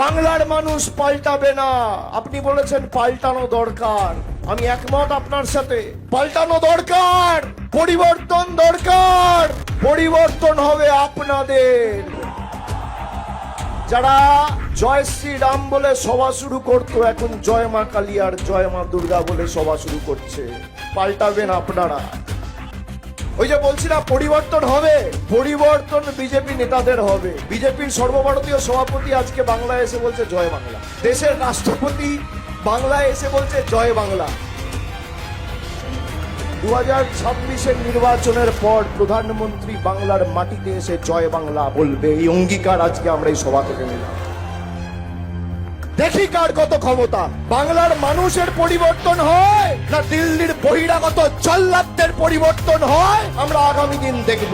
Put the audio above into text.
বাংলার মানুষ পাল্টাবে না। আপনি বলেছেন পাল্টানো দরকার, আমি একমত আপনার সাথে। পাল্টানো দরকার, পরিবর্তন দরকার। পরিবর্তন হবে আপনাদের। যারা জয় শ্রীরাম বলে সভা শুরু করতো, এখন জয় মা কালী আর জয় মা দুর্গা বলে সভা শুরু করছে। পাল্টাবেন আপনারা। ওই যে বলছি না, পরিবর্তন হবে। পরিবর্তন বিজেপি নেতাদের হবে। বিজেপির সর্বভারতীয় সভাপতি আজকে বাংলায় এসে বলছে জয় বাংলা। দেশের রাষ্ট্রপতি বাংলায় এসে বলছে জয় বাংলা। 2026-এর নির্বাচনের পর প্রধানমন্ত্রী বাংলার মাটিতে এসে জয় বাংলা বলবে। এই অঙ্গীকার আজকে আমরা এই সভা থেকে নিলাম। দেখি কার কত ক্ষমতা। বাংলার মানুষের পরিবর্তন হয় না দিল্লির বহিরাগত জল্লাদদের পরিবর্তন হয়, আমরা আগামী দিন দেখব।